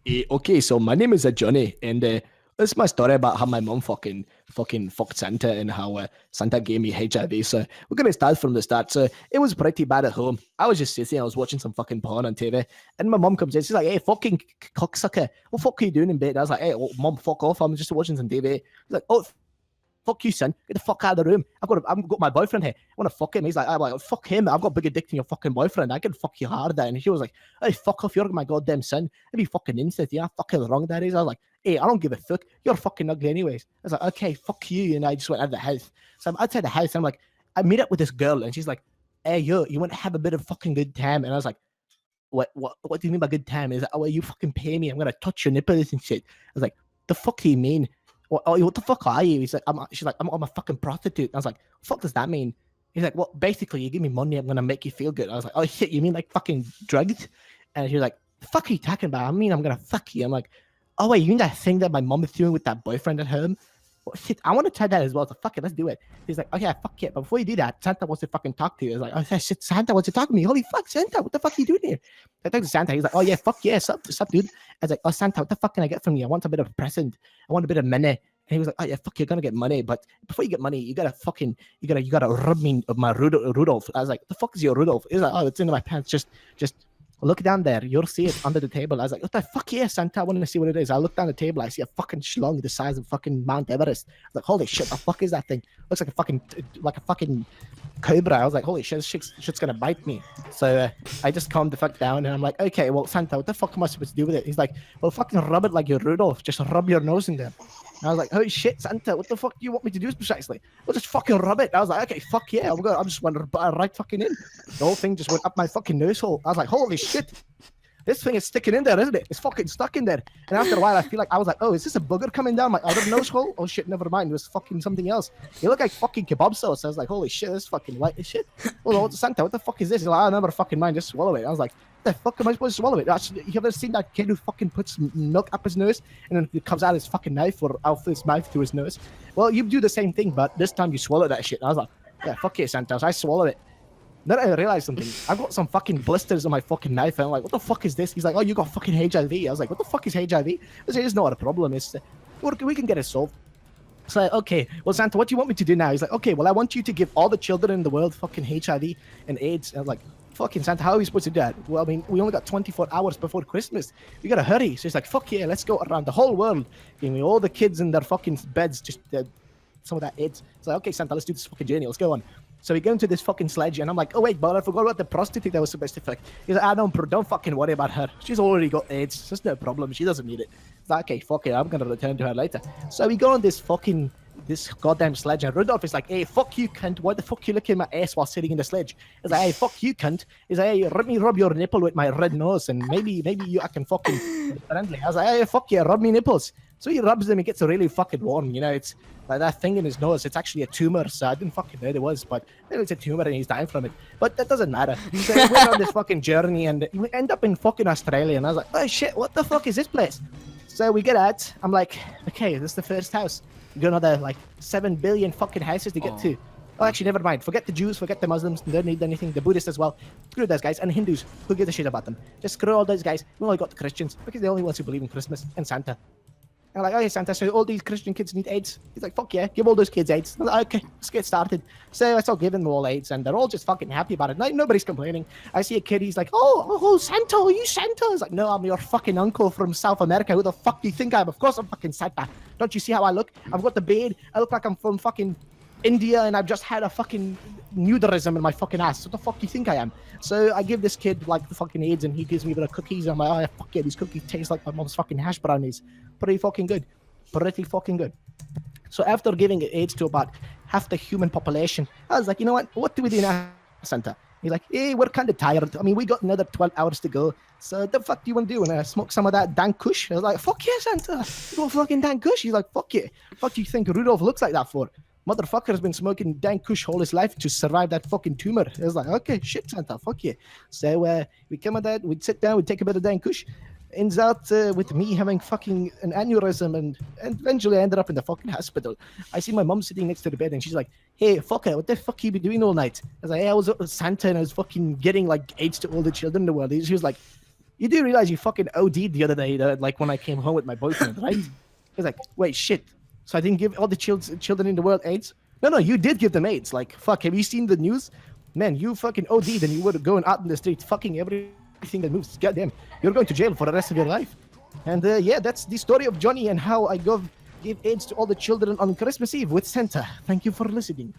Okay, so my name is Johnny, and this is my story about how my mom fucking fucked Santa and how Santa gave me HIV. So we're gonna start from the start. So it was pretty bad at home. I was just sitting, I was watching some fucking porn on TV, and my mom comes in. She's like, "Hey, fucking cocksucker, what the fuck are you doing in bed?" I was like, "Hey, oh, mom, fuck off. I'm just watching some TV." She's like, "Oh, fuck you, son. Get the fuck out of the room. I've got my boyfriend here. I want to fuck him." He's like, "I'm like, fuck him. I've got a bigger dick than your fucking boyfriend. I can fuck you harder." And she was like, "Hey, fuck off. You're my goddamn son. I'd be fucking instant. Yeah, fucking wrong that is." I was like, "Hey, I don't give a fuck. You're fucking ugly anyways." I was like, "Okay, fuck you." And I just went out of the house. So I'm outside the house. And I'm like, I meet up with this girl and she's like, "Hey, you want to have a bit of fucking good time?" And I was like, what do you mean by good time? Is like, "Oh, well, you fucking pay me. I'm gonna touch your nipples and shit." I was like, "The fuck do you mean? What the fuck are you?" He's like, she's like, I'm a fucking prostitute." I was like, "Fuck does that mean?" He's like, "Well, basically, you give me money, I'm gonna make you feel good." I was like, "Oh shit, you mean like fucking drugs?" And she was like, "The fuck are you talking about? I mean, I'm gonna fuck you." I'm like, "Oh wait, you mean that thing that my mom is doing with that boyfriend at home?" Well, shit, I want to try that as well. So fuck it, let's do it. He's like, "Okay, fuck it." But before you do that, Santa wants to fucking talk to you. I was like, "Oh shit, Santa wants to talk to me. Holy fuck, Santa, what the fuck are you doing here?" I talked to Santa. He's like, "Oh yeah, fuck yeah, sup, dude." I was like, "Oh Santa, what the fuck can I get from you? I want a bit of a present. I want a bit of money." And he was like, "Oh yeah, fuck, you're gonna get money, but before you get money, you gotta rub me my Rudolph." I was like, "The fuck is your Rudolph?" He's like, "Oh, it's in my pants. Just look down there. You'll see it under the table." I was like, "What the fuck? Yeah, Santa, I want to see what it is." I look down the table. I see a fucking schlong the size of fucking Mount Everest. I was like, "Holy shit, the fuck is that thing?" Looks like a fucking cobra. I was like, "Holy shit, this shit's gonna bite me." So I just calmed the fuck down and I'm like, "Okay, well, Santa, what the fuck am I supposed to do with it?" He's like, "Well, fucking rub it like you're Rudolph. Just rub your nose in there." And I was like, "Oh shit, Santa, what the fuck do you want me to do precisely?" "Well, just fucking rub it." I was like, "Okay, fuck yeah, I'm just going to rub it right fucking in." The whole thing just went up my fucking nose hole. I was like, "Holy shit, this thing is sticking in there, isn't it? It's fucking stuck in there." And after a while, I feel like I was like, "Oh, is this a booger coming down my other nose hole?" Oh shit, never mind. It was fucking something else. It looked like fucking kebab sauce. I was like, "Holy shit, this is fucking white as shit." "Well, Santa, what the fuck is this?" He's like, "I never fucking mind. Just swallow it." I was like, "The fuck am I supposed to swallow it?" Actually, you ever seen that kid who fucking puts milk up his nose and then it comes out his fucking knife or out his mouth to his nose? Well, you do the same thing, but this time you swallow that shit. And I was like, "Yeah, fuck it, Santa." So I swallow it. Then I realized something. I've got some fucking blisters on my fucking knife. And I'm like, "What the fuck is this?" He's like, "Oh, you got fucking HIV." I was like, "What the fuck is HIV?" I said, "It's not a problem. It's we can get it solved." So like, "Okay, well, Santa, what do you want me to do now?" He's like, "Okay, well, I want you to give all the children in the world fucking HIV and AIDS." And I was like, "Fucking Santa, how are we supposed to do that?" "Well, I mean, we only got 24 hours before Christmas. We gotta hurry." So he's like, "Fuck yeah, let's go around the whole world, giving all the kids in their fucking beds just some of that AIDS." It's like, "Okay, Santa, let's do this fucking journey. Let's go on." So we go into this fucking sledge, and I'm like, "Oh wait, but I forgot about the prostitute that was supposed to fuck." He's like, don't fucking worry about her. She's already got AIDS. There's no problem. She doesn't need it." It's like, "Okay, fuck it. I'm gonna return to her later." So we go on this goddamn sledge, and Rudolph is like, "Hey, fuck you, cunt. Why the fuck you looking at my ass while sitting in the sledge?" He's like, "Hey, fuck you, cunt." He's like, "Hey, let me rub your nipple with my red nose, and maybe I can fucking be friendly." I was like, "Hey, fuck yeah, rub me nipples." So he rubs them. It gets really fucking warm. You know, it's like that thing in his nose. It's actually a tumor. So I didn't fucking know it was, but it's a tumor and he's dying from it. But that doesn't matter. So we went on this fucking journey and we end up in fucking Australia. And I was like, "Oh shit, what the fuck is this place?" So we get out. I'm like, "Okay, this is the first house. We got another like 7 billion fucking houses to get to." Oh, actually, never mind. Forget the Jews, forget the Muslims. They don't need anything. The Buddhists as well. Screw those guys. And Hindus. Who gives a shit about them? Just screw all those guys. We only got the Christians because they're the only ones who believe in Christmas and Santa. And I'm like, "Oh yeah, Santa, so all these Christian kids need AIDS?" He's like, "Fuck yeah, give all those kids AIDS." I'm like, "Okay, let's get started." So I start giving them all AIDS, and they're all just fucking happy about it. Like, nobody's complaining. I see a kid, he's like, oh, Santa, are you Santa?" I was like, "No, I'm your fucking uncle from South America. Who the fuck do you think I am? Of course I'm fucking Santa. Don't you see how I look? I've got the beard. I look like I'm from fucking India, and I've just had a fucking nudism in my fucking ass. What the fuck do you think I am?" So I give this kid like the fucking AIDS, and he gives me a bit of cookies. And I'm like, "Oh yeah, fuck yeah, these cookies taste like my mom's fucking hash brownies. Pretty fucking good. Pretty fucking good." So after giving AIDS to about half the human population, I was like, "You know what do we do now, Santa?" He's like, "Hey, we're kind of tired. I mean, we got another 12 hours to go. So the fuck do you want to do? And smoke some of that dank kush?" I was like, "Fuck yeah, Santa. You want fucking dank kush?" He's like, "Fuck yeah. Fuck do you think Rudolph looks like that for? Motherfucker's been smoking dank kush all his life to survive that fucking tumor." I was like, "Okay, shit, Santa, fuck yeah." So we come at that, we'd sit down, we'd take a bit of dank kush. Ends out with me having fucking an aneurysm, and eventually I ended up in the fucking hospital. I see my mom sitting next to the bed, and she's like, "Hey, fucker, what the fuck you been doing all night?" I was like, "Hey, I was Santa, and I was fucking getting like AIDS to all the children in the world." She was like, you do realize you fucking OD'd the other day, like when I came home with my boyfriend, right? He's like, wait, shit. So I didn't give all the children in the world AIDS? No, you did give them AIDS. Like, fuck, have you seen the news? Man, you fucking OD'd and you were going out in the street fucking everything that moves. Goddamn, you're going to jail for the rest of your life. And yeah, that's the story of Johny and how I gave AIDS to all the children on Christmas Eve with Santa. Thank you for listening.